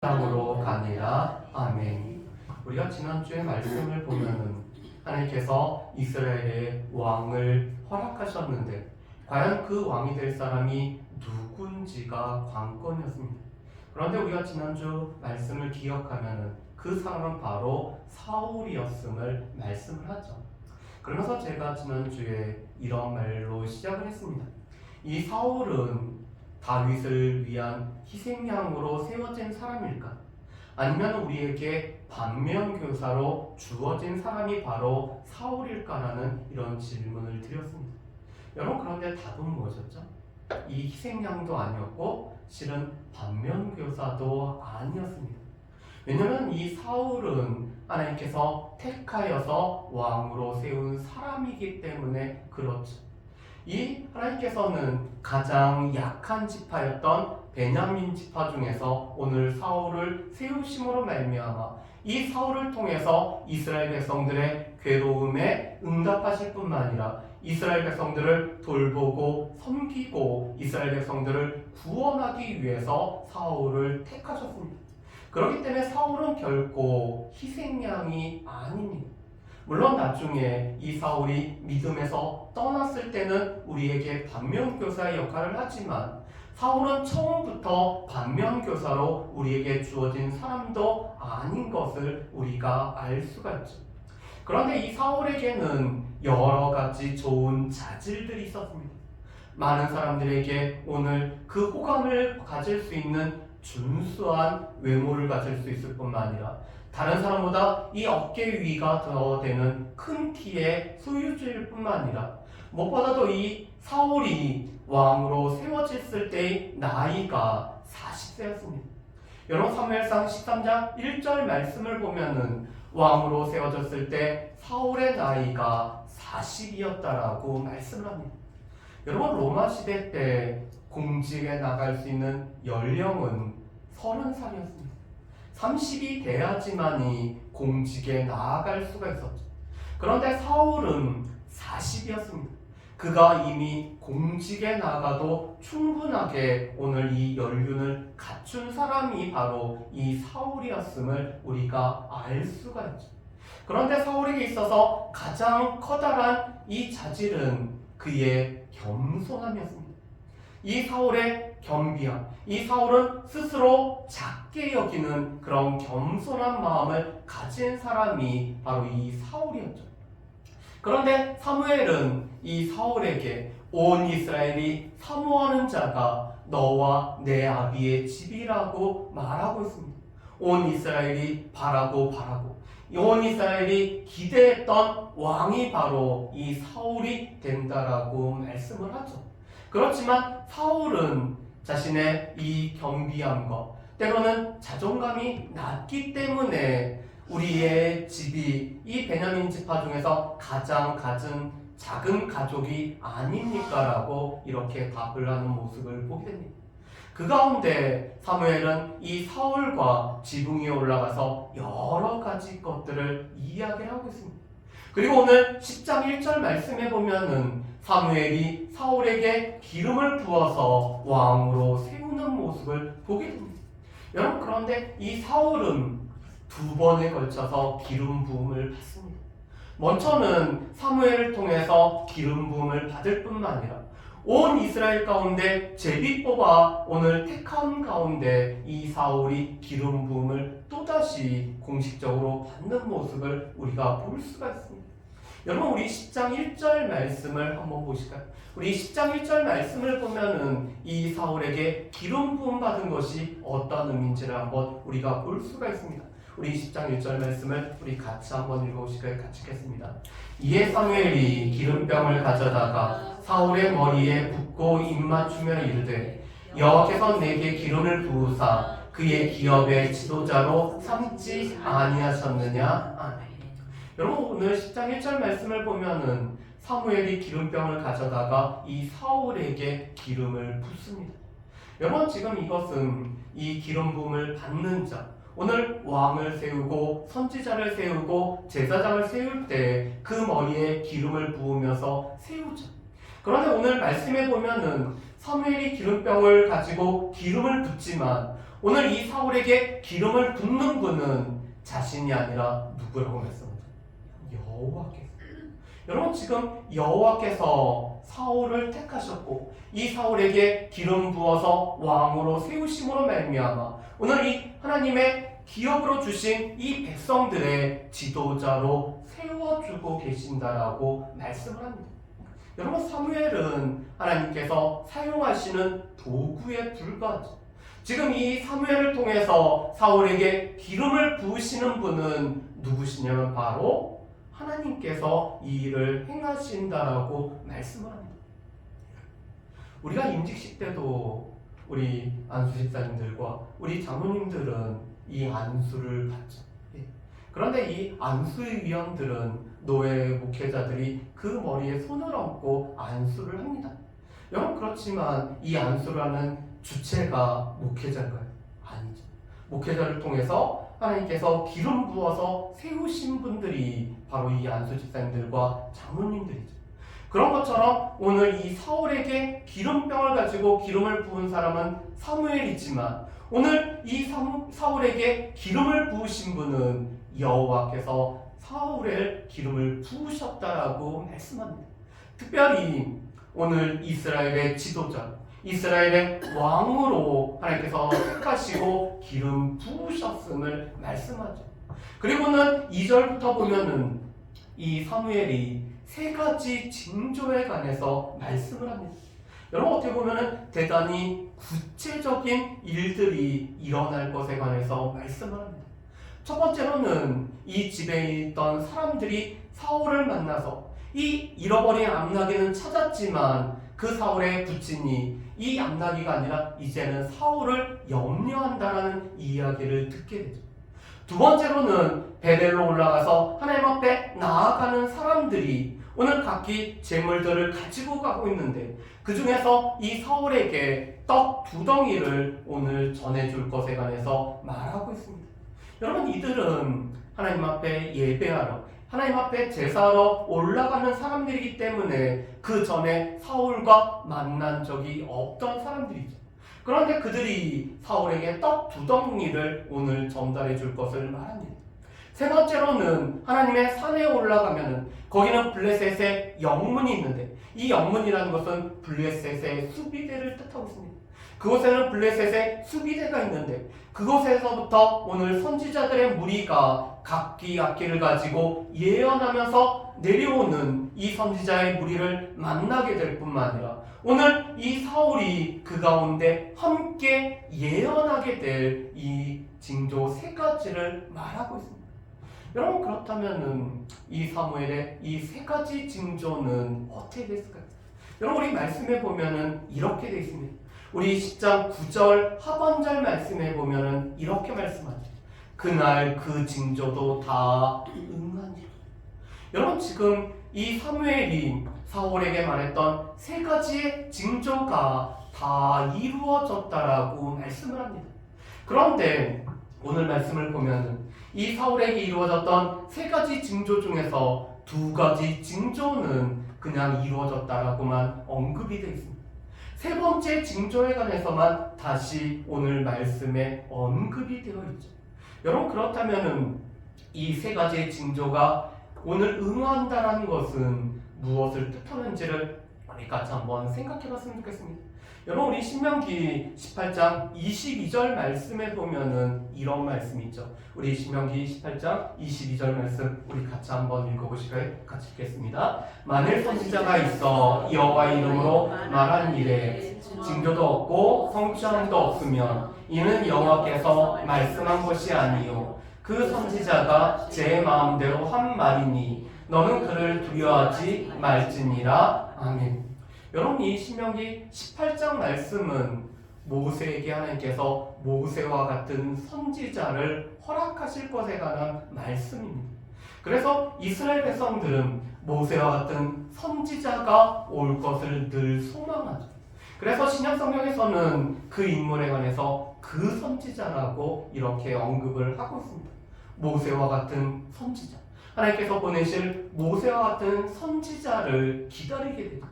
땅으로 가니라. 아멘. 우리가 지난주에 말씀을 보면은 하나님께서 이스라엘의 왕을 허락하셨는데 과연 그 왕이 될 사람이 누군지가 관건이었습니다. 그런데 우리가 지난주 말씀을 기억하면은 그 사람은 바로 사울이었음을 말씀을 하죠. 그러면서 제가 지난주에 이런 말로 시작을 했습니다. 이 사울은 다윗을 위한 희생양으로 세워진 사람일까? 아니면 우리에게 반면교사로 주어진 사람이 바로 사울일까라는 이런 질문을 드렸습니다. 여러분, 그런데 답은 무엇이었죠? 이 희생양도 아니었고 실은 반면교사도 아니었습니다. 왜냐하면 이 사울은 하나님께서 택하여서 왕으로 세운 사람이기 때문에 그렇죠. 이 하나님께서는 가장 약한 지파였던 베냐민 지파 중에서 오늘 사울을 세우심으로 말미암아 이 사울을 통해서 이스라엘 백성들의 괴로움에 응답하실 뿐만 아니라 이스라엘 백성들을 돌보고 섬기고 이스라엘 백성들을 구원하기 위해서 사울을 택하셨습니다. 그렇기 때문에 사울은 결코 희생양이 아닙니다. 물론 나중에 이 사울이 믿음에서 떠났을 때는 우리에게 반면교사의 역할을 하지만 사울은 처음부터 반면교사로 우리에게 주어진 사람도 아닌 것을 우리가 알 수가 있죠. 그런데 이 사울에게는 여러 가지 좋은 자질들이 있었습니다. 많은 사람들에게 오늘 그 호감을 가질 수 있는 준수한 외모를 가질 수 있을 뿐만 아니라 다른 사람보다 이 어깨 위가 더 되는 큰 키의 소유주일 뿐만 아니라 무엇보다도 이 사울이 왕으로 세워졌을 때의 나이가 40세였습니다. 여러분, 사무엘상 13장 1절 말씀을 보면은 왕으로 세워졌을 때 사울의 나이가 40이었다라고 말씀을 합니다. 여러분, 로마 시대 때 공직에 나갈 수 있는 연령은 30살이었습니다. 30이 돼야지만이 공직에 나아갈 수가 있었죠. 그런데 사울은 40이었습니다. 그가 이미 공직에 나가도 충분하게 오늘 이 연륜을 갖춘 사람이 바로 이 사울이었음을 우리가 알 수가 있죠. 그런데 사울에게 있어서 가장 커다란 이 자질은 그의 겸손함이었습니다. 이 사울의 겸비함, 이 사울은 스스로 작게 여기는 그런 겸손한 마음을 가진 사람이 바로 이 사울이었죠. 그런데 사무엘은 이 사울에게 온 이스라엘이 사모하는 자가 너와 내 아비의 집이라고 말하고 있습니다. 온 이스라엘이 바라고 온 이스라엘이 기대했던 왕이 바로 이 사울이 된다라고 말씀을 하죠. 그렇지만 사울은 자신의 이 겸비함과 때로는 자존감이 낮기 때문에 우리의 집이 이 베냐민 지파 중에서 가장 작은 가족이 아닙니까? 라고 이렇게 답을 하는 모습을 보게 됩니다. 그 가운데 사무엘은 이 사울과 지붕 위에 올라가서 여러 가지 것들을 이야기하고 있습니다. 그리고 오늘 10장 1절 말씀에 보면은 사무엘이 사울에게 기름을 부어서 왕으로 세우는 모습을 보게 됩니다. 여러분, 그런데 이 사울은 두 번에 걸쳐서 기름 부음을 받습니다. 먼저는 사무엘을 통해서 기름 부음을 받을 뿐만 아니라 온 이스라엘 가운데 제비 뽑아 오늘 택한 가운데 이 사울이 기름 부음을 또다시 공식적으로 받는 모습을 우리가 볼 수가 있습니다. 여러분, 우리 10장 1절 말씀을 한번 보실까요? 우리 10장 1절 말씀을 보면은 이 사울에게 기름 부음 받은 것이 어떤 의미인지를 한번 우리가 볼 수가 있습니다. 우리 10장 1절 말씀을 우리 같이 한번 읽어보실까요? 같이 읽겠습니다. 이에 사무엘이 기름병을 가져다가 사울의 머리에 붓고 입맞추며 이르되 여호와께서 내게 기름을 부으사 그의 기업의 지도자로 삼지 아니하셨느냐? 아멘. 여러분, 오늘 10장 1절 말씀을 보면은 사무엘이 기름병을 가져다가 이 사울에게 기름을 붓습니다. 여러분, 지금 이것은 이 기름 부음을 받는 자, 오늘 왕을 세우고 선지자를 세우고 제사장을 세울 때 그 머리에 기름을 부으면서 세우죠. 그런데 오늘 말씀에 보면은 사무엘이 기름병을 가지고 기름을 붓지만 오늘 이 사울에게 기름을 붓는 분은 자신이 아니라 누구라고 말씀하죠? 여호와께서. 여러분, 지금 여호와께서 사울을 택하셨고 이 사울에게 기름 부어서 왕으로 세우심으로 말미암아 오늘 이 하나님의 기업으로 주신 이 백성들의 지도자로 세워주고 계신다라고 말씀을 합니다. 여러분, 사무엘은 하나님께서 사용하시는 도구에 불과하죠. 지금 이 사무엘을 통해서 사울에게 기름을 부으시는 분은 누구시냐면 바로 하나님께서 이 일을 행하신다라고 말씀을 합니다. 우리가 임직식 때도 우리 안수 집사님들과 우리 장로님들은 이 안수를 받죠. 그런데 이 안수위원들은 노예 목회자들이 그 머리에 손을 얹고 안수를 합니다. 여러분, 그렇지만 이 안수를 하는 주체가 목회자인가요? 아니죠. 목회자를 통해서 하나님께서 기름 부어서 세우신 분들이 바로 이 안수 집사님들과 장로님들이죠. 그런 것처럼 오늘 이 사울에게 기름병을 가지고 기름을 부은 사람은 사무엘이지만 오늘 이 사울에게 기름을 부으신 분은 여호와께서 사울의 기름을 부으셨다라고 말씀합니다. 특별히 오늘 이스라엘의 지도자, 이스라엘의 왕으로 하나님께서 택하시고 기름 부으셨음을 말씀하죠. 그리고는 2절부터 보면은 이 사무엘이 세 가지 징조에 관해서 말씀을 합니다. 여러분, 어떻게 보면은 대단히 구체적인 일들이 일어날 것에 관해서 말씀을 합니다. 첫 번째로는 이 집에 있던 사람들이 사울을 만나서 이 잃어버린 암나귀는 찾았지만 그 사울의 부친이 이 암나귀가 아니라 이제는 사울을 염려한다라는 이야기를 듣게 되죠. 두 번째로는 베델로 올라가서 하나님 앞에 나아가는 사람들이 오늘 각기 재물들을 가지고 가고 있는데 그 중에서 이 사울에게 떡 2덩이를 오늘 전해줄 것에 관해서 말하고 있습니다. 여러분, 이들은 하나님 앞에 예배하러, 하나님 앞에 제사하러 올라가는 사람들이기 때문에 그 전에 사울과 만난 적이 없던 사람들이죠. 그런데 그들이 사울에게 떡 2덩이를 오늘 전달해 줄 것을 말합니다. 세 번째로는 하나님의 산에 올라가면은 거기는 블레셋의 영문이 있는데 이 영문이라는 것은 블레셋의 수비대를 뜻하고 있습니다. 그곳에는 블레셋의 수비대가 있는데 그곳에서부터 오늘 선지자들의 무리가 각기 악기를 가지고 예언하면서 내려오는 이 선지자의 무리를 만나게 될 뿐만 아니라 오늘 이 사울이 그 가운데 함께 예언하게 될 이 징조 3가지를 말하고 있습니다. 여러분, 그렇다면은 이 사무엘의 이 3가지 징조는 어떻게 됐을까요? 여러분, 우리 말씀에 보면은 이렇게 되어 있습니다. 우리 10장 9절 하반절 말씀에 보면은 이렇게 말씀하죠. 그날 그 징조도 다 응하니라. 여러분, 지금 이 사무엘이 사울에게 말했던 3가지의 징조가 다 이루어졌다라고 말씀을 합니다. 그런데 오늘 말씀을 보면은 이 사울에게 이루어졌던 3가지 징조 중에서 2가지 징조는 그냥 이루어졌다라고만 언급이 되어 있습니다. 3번째 징조에 관해서만 다시 오늘 말씀에 언급이 되어 있죠. 여러분, 그렇다면은 이 3가지의 징조가 오늘 응한다라는 것은 무엇을 뜻하는지를 우리 같이 한번 생각해 봤으면 좋겠습니다. 여러분, 우리 신명기 18장 22절 말씀에 보면은 이런 말씀이 있죠. 우리 신명기 18장 22절 말씀 우리 같이 한번 읽어보실까요? 같이 읽겠습니다. 만일 선지자가 있어 여호와 이름으로 말한 일에 징조도 없고 성취함도 없으면 이는 여호와께서 말씀한 것이 아니요 그 선지자가 제 마음대로 한 말이니 너는 그를 두려워하지 말지니라. 아멘. 여러분, 이 신명기 18장 말씀은 모세에게 하나님께서 모세와 같은 선지자를 허락하실 것에 관한 말씀입니다. 그래서 이스라엘 백성들은 모세와 같은 선지자가 올 것을 늘 소망하죠. 그래서 신약성경에서는 그 인물에 관해서 그 선지자라고 이렇게 언급을 하고 있습니다. 모세와 같은 선지자, 하나님께서 보내실 모세와 같은 선지자를 기다리게 됩니다.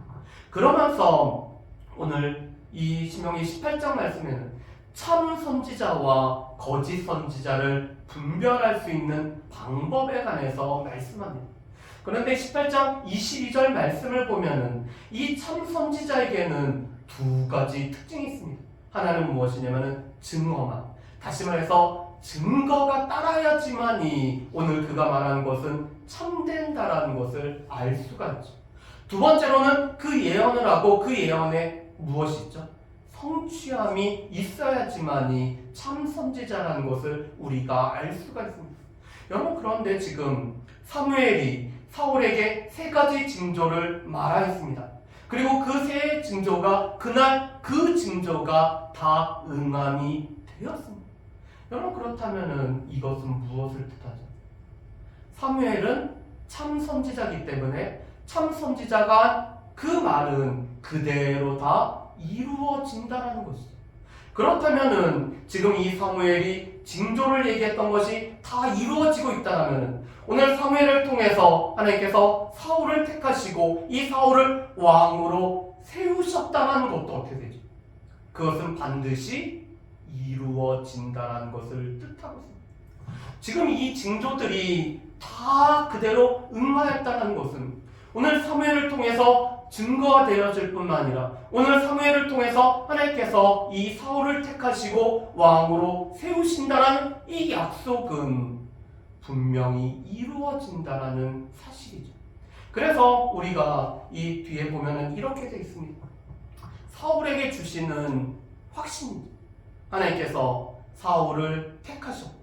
그러면서 오늘 이 신명기 18장 말씀에는 참 선지자와 거짓 선지자를 분별할 수 있는 방법에 관해서 말씀합니다. 그런데 18장 22절 말씀을 보면은 이 참 선지자에게는 두 가지 특징이 있습니다. 하나는 무엇이냐면은 증거만. 다시 말해서 증거가 따라야지만이 오늘 그가 말하는 것은 참된다라는 것을 알 수가 있죠. 두 번째로는 그 예언을 하고 그 예언에 무엇이 있죠? 성취함이 있어야지만이 참 선지자라는 것을 우리가 알 수가 있습니다. 여러분, 그런데 지금 사무엘이 사울에게 세 가지 징조를 말하였습니다. 그리고 그 세 징조가 그날 그 징조가 다 응함이 되었습니다. 여러분, 그렇다면은 이것은 무엇을 뜻하죠? 사무엘은 참 선지자이기 때문에 참 선지자가 그 말은 그대로 다 이루어진다라는 것이죠. 그렇다면은 지금 이 사무엘이 징조를 얘기했던 것이 다 이루어지고 있다면 오늘 사무엘을 통해서 하나님께서 사울을 택하시고 이 사울을 왕으로 세우셨다는 것도 어떻게 되죠? 그것은 반드시 이루어진다는 것을 뜻하고 있습니다. 지금 이 징조들이 다 그대로 응하였다는 것은 오늘 사무엘을 통해서 증거가 되어질 뿐만 아니라 오늘 사무엘을 통해서 하나님께서 이 사울을 택하시고 왕으로 세우신다라는 이 약속은 분명히 이루어진다라는 사실이죠. 그래서 우리가 이 뒤에 보면은 이렇게 되어 있습니다. 사울에게 주시는 확신입니다. 하나님께서 사울을 택하셨고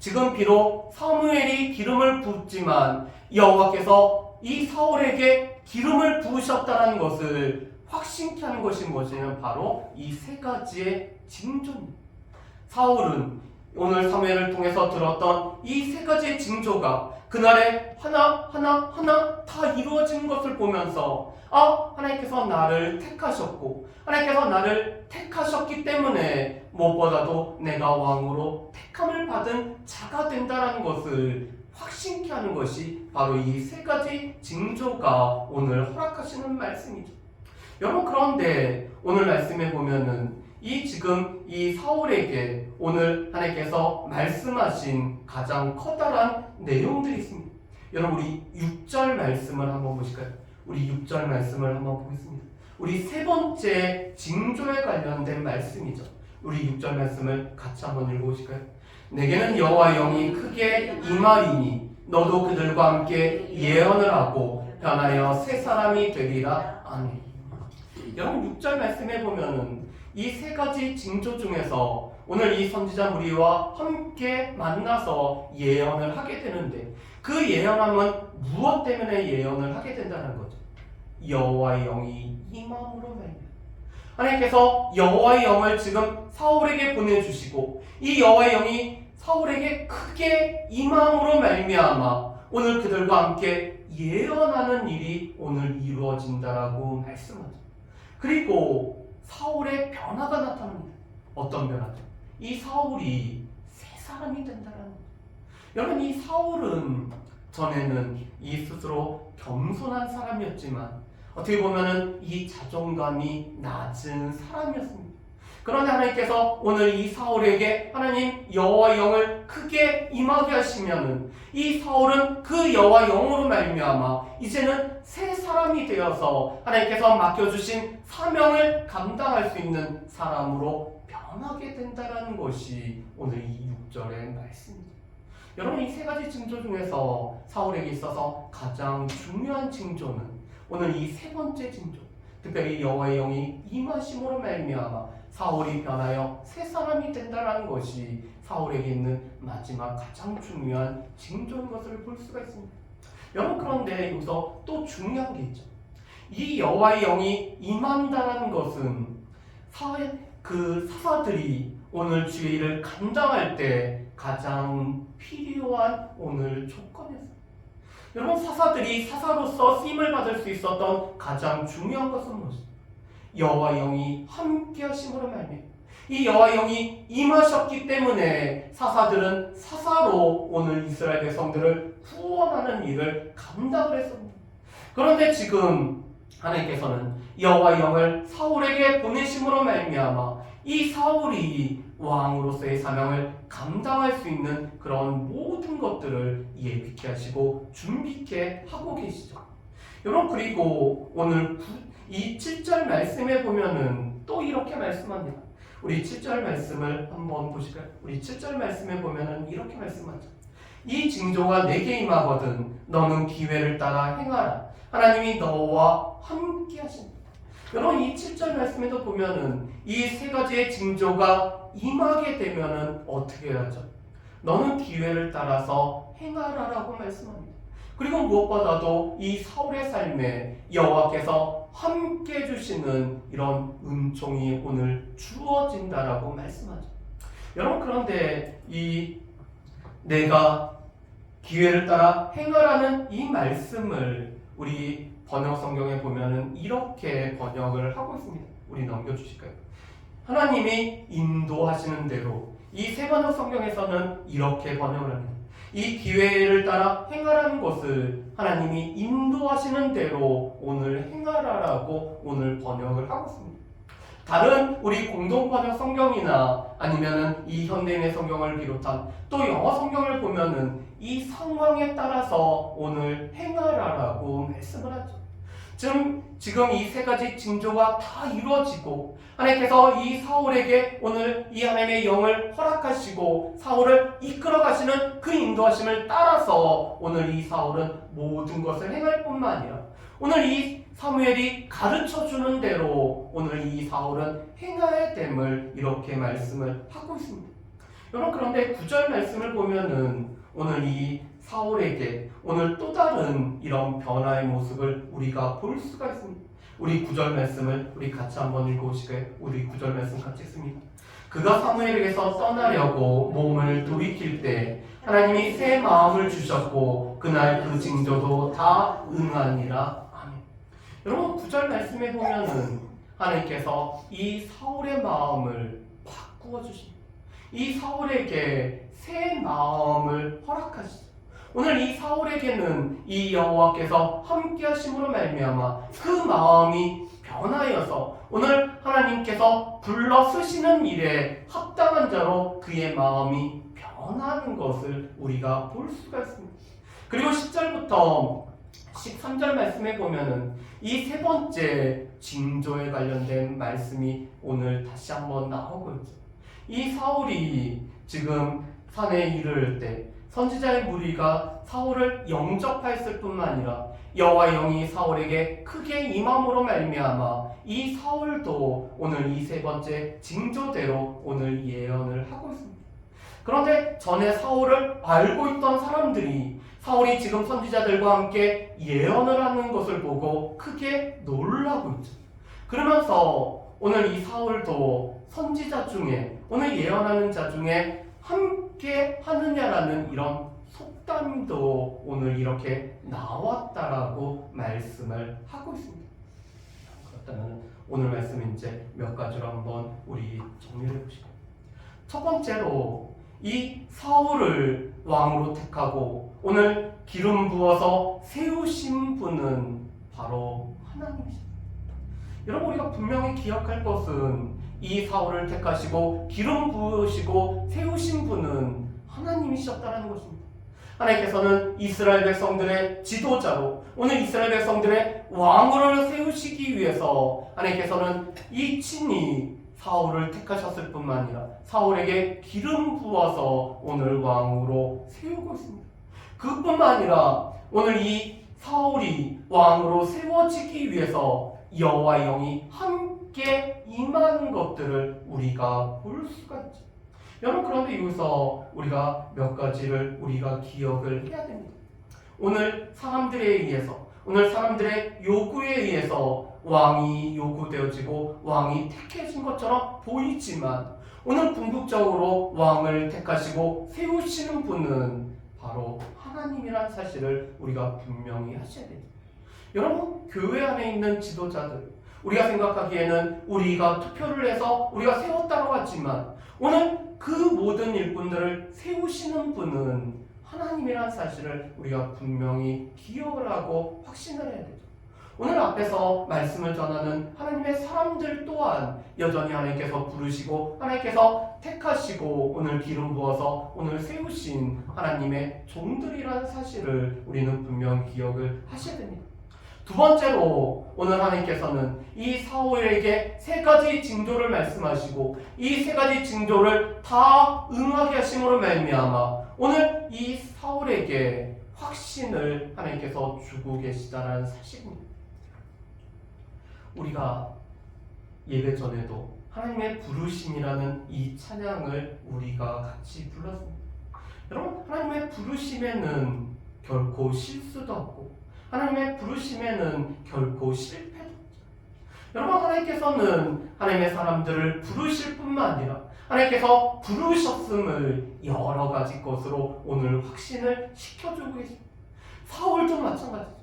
지금 비록 사무엘이 기름을 붓지만 여호와께서 이 사울에게 기름을 부으셨다는 것을 확신케 하는 것이 무엇이냐면 바로 이 세 가지의 징조입니다. 사울은 오늘 사무엘을 통해서 들었던 이 세 가지의 징조가 그날에 하나 다 이루어진 것을 보면서 하나님께서 나를 택하셨고 하나님께서 나를 택하셨기 때문에 무엇보다도 내가 왕으로 택함을 받은 자가 된다는 것을 확신케 하는 것이 바로 이 세 가지 징조가 오늘 허락하시는 말씀이죠. 여러분, 그런데 오늘 말씀에 보면은 지금 이 사울에게 오늘 하나님께서 말씀하신 가장 커다란 내용들이 있습니다. 여러분, 우리 6절 말씀을 한번 보실까요? 우리 6절 말씀을 한번 보겠습니다. 우리 세 번째 징조에 관련된 말씀이죠. 우리 6절 말씀을 같이 한번 읽어보실까요? 내게는 여호와의 영이 크게 임하리니 너도 그들과 함께 예언을 하고 변하여 새 사람이 되리라. 아멘. 여러분, 6절 말씀에 보면은 이 세 가지 징조 중에서 오늘 이 선지자 무리와 함께 만나서 예언을 하게 되는데 그 예언함은 무엇 때문에 예언을 하게 된다는 거죠? 여호와의 영이 임함으로 말이에요. 하나님께서 여호와의 영을 지금 사울에게 보내주시고 이 여호와의 영이 사울에게 크게 임함으로 말미암아 오늘 그들과 함께 예언하는 일이 오늘 이루어진다라고 말씀하죠. 그리고 사울의 변화가 나타납니다. 어떤 변화죠? 이 사울이 새 사람이 된다는 거죠. 여러분, 이 사울은 전에는 이 스스로 겸손한 사람이었지만 어떻게 보면은 이 자존감이 낮은 사람이었습니다. 그런데 하나님께서 오늘 이 사울에게 하나님 여호와의 영을 크게 임하게 하시면은 이 사울은 그 여호와의 영으로 말미암아 이제는 새 사람이 되어서 하나님께서 맡겨주신 사명을 감당할 수 있는 사람으로 변하게 된다는 것이 오늘 이 6절의 말씀입니다. 여러분, 이 세 가지 징조 중에서 사울에게 있어서 가장 중요한 징조는 오늘 이 세 번째 징조, 특별히 여호와의 영이 임하심으로 말미암아 사울이 변하여 새 사람이 된다는 것이 사울에게 있는 마지막 가장 중요한 징조인 것을 볼 수가 있습니다. 여러분, 그런데 여기서 또 중요한 게 있죠. 이 여호와의 영이 임한다는 것은 사사들이 오늘 주의 일을 감당할 때 가장 필요한 오늘 조건이었습니다. 여러분, 사사들이 사사로서 쓰임을 받을 수 있었던 가장 중요한 것은 무엇입니까? 여호와의 영이 함께 하심으로 말미암아 이 여호와의 영이 임하셨기 때문에 사사들은 사사로 오늘 이스라엘 백성들을 구원하는 일을 감당을 했습니다. 그런데 지금 하나님께서는 여호와의 영을 사울에게 보내심으로 말미암아 이 사울이 왕으로서의 사명을 감당할 수 있는 그런 모든 것들을 예비케 하시고 준비케 하고 계시죠. 여러분, 그리고 오늘 이 7절 말씀에 보면은 또 이렇게 말씀합니다. 우리 7절 말씀을 한번 보실까요? 우리 7절 말씀에 보면은 이렇게 말씀하죠. 이 징조가 내게 임하거든 너는 기회를 따라 행하라. 하나님이 너와 함께 하신다. 여러분, 이 7절 말씀에도 보면은 이 세 가지의 징조가 임하게 되면은 어떻게 해야죠? 너는 기회를 따라서 행하라라고 말씀합니다. 그리고 무엇보다도 이 사울의 삶에 여호와께서 함께 해주시는 이런 은총이 오늘 주어진다라고 말씀하죠. 여러분, 그런데 이 내가 기회를 따라 행하라는 이 말씀을 우리 번역 성경에 보면은 이렇게 번역을 하고 있습니다. 우리 넘겨주실까요? 하나님이 인도하시는 대로, 이 세 번역 성경에서는 이렇게 번역을 합니다. 이 기회를 따라 행하라는 것을 하나님이 인도하시는 대로 오늘 행하라라고 오늘 번역을 하고 있습니다. 다른 우리 공동 번역 성경이나 아니면은 이 현대인의 성경을 비롯한 또 영어 성경을 보면은 이 상황에 따라서 오늘 행하라라고 말씀을 하죠. 지금 이 세 가지 징조가 다 이루어지고 하나님께서 이 사울에게 오늘 이 하나님의 영을 허락하시고 사울을 이끌어 가시는 그 인도하심을 따라서 오늘 이 사울은 모든 것을 행할 뿐만 아니라 오늘 이 사무엘이 가르쳐 주는 대로 오늘 이 사울은 행해야 됨을 이렇게 말씀을 하고 있습니다. 여러분, 그런데 9절 말씀을 보면은 오늘 이 사울에게 오늘 또 다른 이런 변화의 모습을 우리가 볼 수가 있습니다. 우리 9절 말씀을 우리 같이 한번 읽어보실까요? 우리 9절 말씀 같이 읽습니다. 그가 사무엘에게서 떠나려고 몸을 돌이킬 때 하나님이 새 마음을 주셨고 그날 그 징조도 다 응하니라. 아멘. 여러분, 9절 말씀에 보면은 하나님께서 이 사울의 마음을 바꾸어 주십니다. 이 사울에게 새 마음을 허락하시죠. 오늘 이 사울에게는 이 여호와께서 함께 하심으로 말미암아 그 마음이 변하여서 오늘 하나님께서 불러 쓰시는 일에 합당한 자로 그의 마음이 변하는 것을 우리가 볼 수가 있습니다. 그리고 10절부터 13절 말씀에 보면은 이 세 번째 징조에 관련된 말씀이 오늘 다시 한번 나오고 있죠. 이 사울이 지금 산에 이르를 때 선지자의 무리가 사울을 영접하였을 뿐만 아니라 여호와의 영이 사울에게 크게 임함으로 말미암아 이 사울도 오늘 이 세 번째 징조대로 오늘 예언을 하고 있습니다. 그런데 전에 사울을 알고 있던 사람들이 사울이 지금 선지자들과 함께 예언을 하는 것을 보고 크게 놀라고 있죠. 그러면서 오늘 이 사울도 선지자 중에 오늘 예언하는 자 중에 함께 하느냐라는 이런 속담도 오늘 이렇게 나왔다라고 말씀을 하고 있습니다. 그렇다면 오늘 말씀 이제 몇 가지로 한번 우리 정리해 보시죠. 첫 번째로 이 사울을 왕으로 택하고 오늘 기름 부어서 세우신 분은 바로 하나님이십니다. 여러분, 우리가 분명히 기억할 것은 이 사울을 택하시고 기름 부으시고 세우신 분은 하나님이셨다는 것입니다. 하나님께서는 이스라엘 백성들의 지도자로 오늘 이스라엘 백성들의 왕으로 세우시기 위해서 하나님께서는 이 친히 사울을 택하셨을 뿐만 아니라 사울에게 기름 부어서 오늘 왕으로 세우고 있습니다. 그뿐만 아니라 오늘 이 사울이 왕으로 세워지기 위해서 여호와의 영이 함께 임하는 것들을 우리가 볼 수가 있죠. 여러분, 그런데 여기서 우리가 몇 가지를 우리가 기억을 해야 됩니다. 오늘 사람들에 의해서 오늘 사람들의 요구에 의해서 왕이 요구되어지고 왕이 택해진 것처럼 보이지만 오늘 궁극적으로 왕을 택하시고 세우시는 분은 바로 하나님이라는 사실을 우리가 분명히 하셔야 됩니다. 여러분, 교회 안에 있는 지도자들 우리가 생각하기에는 우리가 투표를 해서 우리가 세웠다고 하지만 오늘 그 모든 일꾼들을 세우시는 분은 하나님이라는 사실을 우리가 분명히 기억을 하고 확신을 해야 되죠. 오늘 앞에서 말씀을 전하는 하나님의 사람들 또한 여전히 하나님께서 부르시고 하나님께서 택하시고 오늘 기름 부어서 오늘 세우신 하나님의 종들이라는 사실을 우리는 분명 기억을 하셔야 됩니다. 두 번째로 오늘 하나님께서는 이 사울에게 세 가지 징조를 말씀하시고 이 세 가지 징조를 다 응하게 하심으로 말미암아 오늘 이 사울에게 확신을 하나님께서 주고 계시다는 사실입니다. 우리가 예배 전에도 하나님의 부르심이라는 이 찬양을 우리가 같이 불렀습니다. 여러분, 하나님의 부르심에는 결코 실수도 없고 하나님의 부르심에는 결코 실패도 없죠. 여러분, 하나님께서는 하나님의 사람들을 부르실 뿐만 아니라 하나님께서 부르셨음을 여러 가지 것으로 오늘 확신을 시켜주고 계십니다. 사울도 마찬가지죠.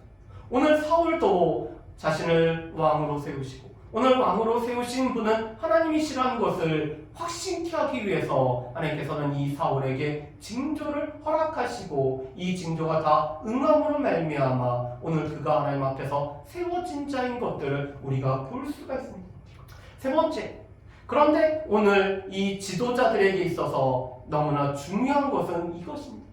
오늘 사울도 자신을 왕으로 세우시고 오늘 왕으로 세우신 분은 하나님이시라는 것을 확신케 하기 위해서 하나님께서는 이 사울에게 징조를 허락하시고 이 징조가 다 응함으로 말미암아 오늘 그가 하나님 앞에서 세워진 자인 것들을 우리가 볼 수가 있습니다. 세 번째, 그런데 오늘 이 지도자들에게 있어서 너무나 중요한 것은 이것입니다.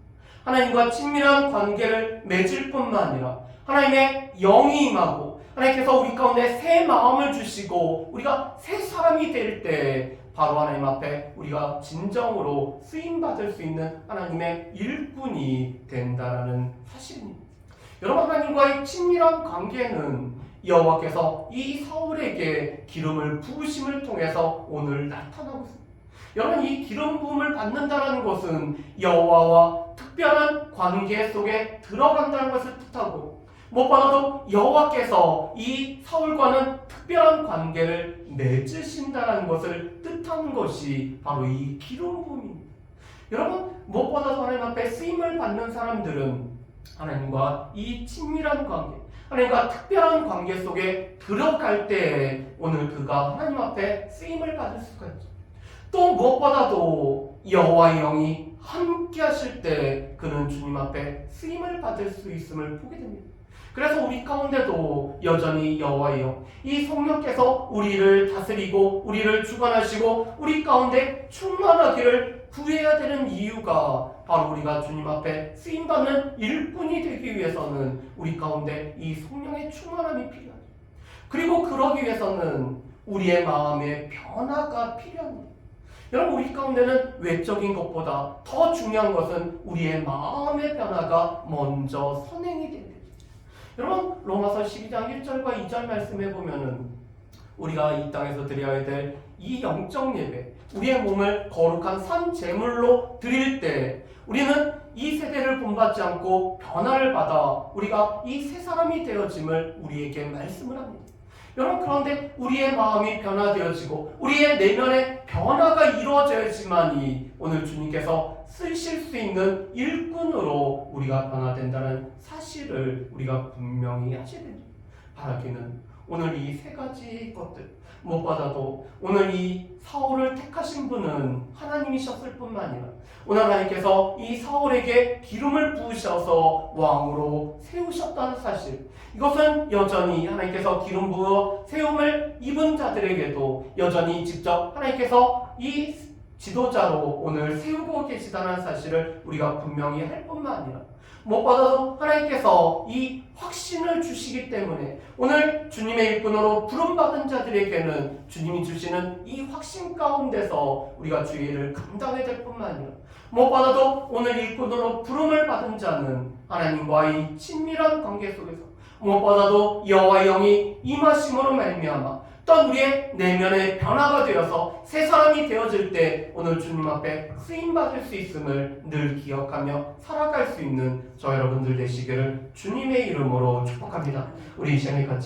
하나님과 친밀한 관계를 맺을 뿐만 아니라 하나님의 영이 임하고 하나님께서 우리 가운데 새 마음을 주시고 우리가 새 사람이 될 때 바로 하나님 앞에 우리가 진정으로 쓰임받을 수 있는 하나님의 일꾼이 된다는 사실입니다. 여러분, 하나님과의 친밀한 관계는 여호와께서 이 사울에게 기름을 부으심을 통해서 오늘 나타나고 있습니다. 여러분, 이 기름 부음을 받는다는 것은 여호와와 특별한 관계 속에 들어간다는 것을 뜻하고 무엇보다도 여호와께서 이 사울과는 특별한 관계를 맺으신다는 것을 뜻하는 것이 바로 이 기름 부음입니다. 여러분, 무엇보다도 하나님 앞에 쓰임을 받는 사람들은 하나님과 이 친밀한 관계, 하나님과 특별한 관계 속에 들어갈 때 오늘 그가 하나님 앞에 쓰임을 받을 수가 있죠. 또 무엇보다도 여호와의 영이 함께 하실 때 그는 주님 앞에 쓰임을 받을 수 있음을 보게 됩니다. 그래서 우리 가운데도 여전히 여호와의 영, 이 성령께서 우리를 다스리고 우리를 주관하시고 우리 가운데 충만하기를 구해야 되는 이유가 바로 우리가 주님 앞에 쓰임받는 일꾼이 되기 위해서는 우리 가운데 이 성령의 충만함이 필요하죠. 그리고 그러기 위해서는 우리의 마음의 변화가 필요합니다. 여러분, 우리 가운데는 외적인 것보다 더 중요한 것은 우리의 마음의 변화가 먼저 선행이 됩니다. 여러분, 로마서 12장 1절과 2절 말씀해 보면은 우리가 이 땅에서 드려야 될 이 영적 예배, 우리의 몸을 거룩한 산 제물로 드릴 때 우리는 이 세대를 본받지 않고 변화를 받아 우리가 이 새 사람이 되어짐을 우리에게 말씀을 합니다. 여러분, 그런데 우리의 마음이 변화되어지고 우리의 내면의 변화가 이루어져야지만이 오늘 주님께서 쓰실 수 있는 일꾼으로 우리가 변화된다는 사실을 우리가 분명히 하셔야 됩니다. 바라기는 오늘 이 세 가지 것들 무엇보다도 오늘 이 사울을 택하신 분은 하나님이셨을 뿐만 아니라 오늘 하나님께서 이 사울에게 기름을 부으셔서 왕으로 세우셨다는 사실, 이것은 여전히 하나님께서 기름 부어 세움을 입은 자들에게도 여전히 직접 하나님께서 이 지도자로 오늘 세우고 계시다는 사실을 우리가 분명히 할 뿐만 아니라 무엇보다도 하나님께서 이 확신을 주시기 때문에 오늘 주님의 일꾼으로 부름받은 자들에게는 주님이 주시는 이 확신 가운데서 우리가 주의 일을 감당해야 될 뿐만 아니라 무엇보다도 오늘 일꾼으로 부름을 받은 자는 하나님과의 친밀한 관계 속에서 무엇보다도 여호와의 영이 임하심으로 말미암아 또한 우리의 내면의 변화가 되어서 새 사람이 되어질 때 오늘 주님 앞에 쓰임받을 수 있음을 늘 기억하며 살아갈 수 있는 저 여러분들 되시기를 주님의 이름으로 축복합니다. 우리 이 시간에 같이